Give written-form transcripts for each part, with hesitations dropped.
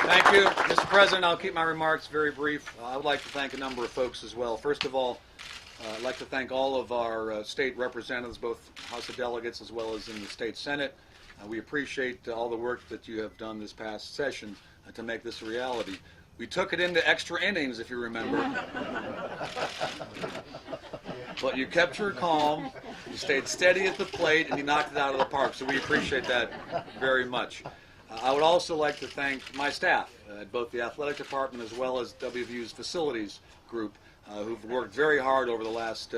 Thank you, Mr. President. I'll keep my remarks very brief. I would like to thank a number of folks as well. First of all, I'd like to thank all of our state representatives, both House of Delegates as well as in the state Senate. We appreciate all the work that you have done this past session to make this a reality. We took it into extra innings, if you remember. But you kept your calm, you stayed steady at the plate, and you knocked it out of the park. So we appreciate that very much. I would also like to thank my staff at both the athletic department as well as WVU's facilities group, who've worked very hard over the last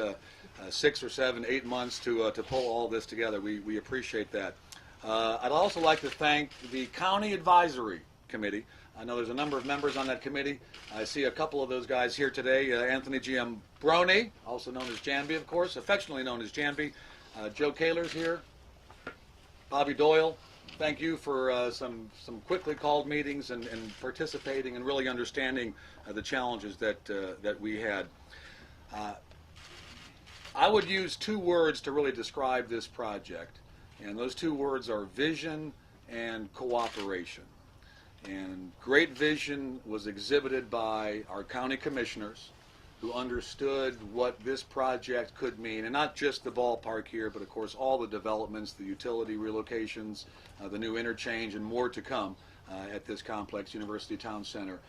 6 or 7, 8 months to pull all this together. We appreciate that. I'd also like to thank the County Advisory Committee. I know there's a number of members on that committee. I see a couple of those guys here today. Anthony Giambroni, also known as Janby, of course, affectionately known as Janby. Joe Kaler's here. Bobby Doyle, thank you for some quickly called meetings and participating and really understanding the challenges that we had. I would use 2 words to really describe this project, and those 2 words are vision and cooperation. And great vision was exhibited by our county commissioners, who understood what this project could mean, and not just the ballpark here, but of course all the developments, the utility relocations, the new interchange, and more to come at this complex, University Town Center.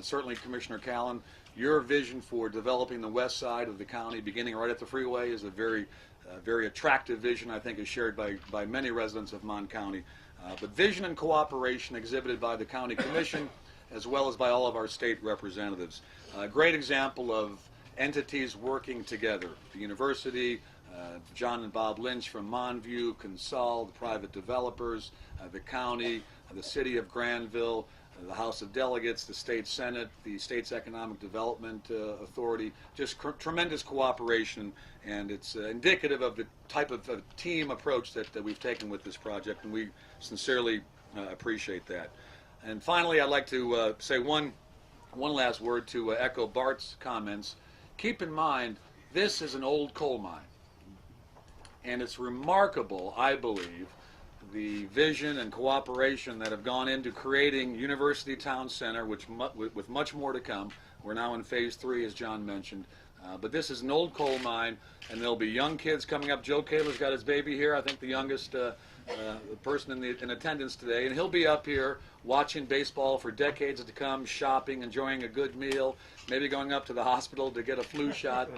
Certainly, Commissioner Callan, your vision for developing the west side of the county, beginning right at the freeway, is a very attractive vision, I think is shared by many residents of Mon County. But vision and cooperation exhibited by the County Commission as well as by all of our state representatives. A great example of entities working together. The university, John and Bob Lynch from Monview, Consol, the private developers, the county, the city of Granville, the House of Delegates, the state Senate, the state's Economic Development Authority. Just tremendous cooperation, and it's indicative of the type of team approach that we've taken with this project, and we sincerely appreciate that. And finally, I'd like to say one last word to echo Bart's comments. Keep in mind, this is an old coal mine, and it's remarkable, I believe, the vision and cooperation that have gone into creating University Town Center, with much more to come. We're now in phase 3, as John mentioned. But this is an old coal mine, and there'll be young kids coming up. Joe Kaler's got his baby here, I think the youngest person in attendance today, and he'll be up here watching baseball for decades to come, shopping, enjoying a good meal, maybe going up to the hospital to get a flu shot.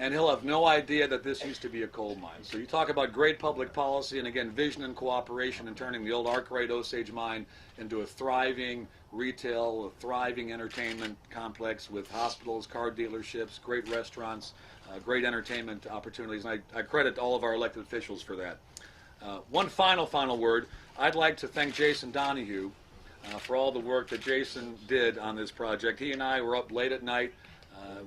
And he'll have no idea that this used to be a coal mine. So you talk about great public policy, and again, vision and cooperation in turning the old Arkwright Osage mine into a thriving retail, a thriving entertainment complex with hospitals, car dealerships, great restaurants, great entertainment opportunities. And I credit all of our elected officials for that. One final word. I'd like to thank Jason Donahue for all the work that Jason did on this project. He and I were up late at night.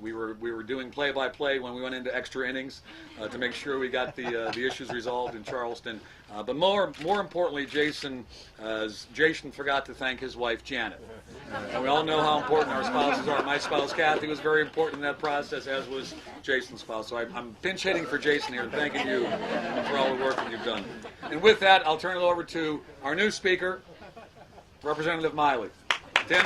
We were doing play-by-play when we went into extra innings to make sure we got the issues resolved in Charleston. But more importantly, Jason forgot to thank his wife Janet. And we all know how important our spouses are. My spouse Kathy was very important in that process, as was Jason's spouse. So I'm pinch hitting for Jason here and thanking you for all the work that you've done. And with that, I'll turn it over to our new speaker, Representative Miley. Tim.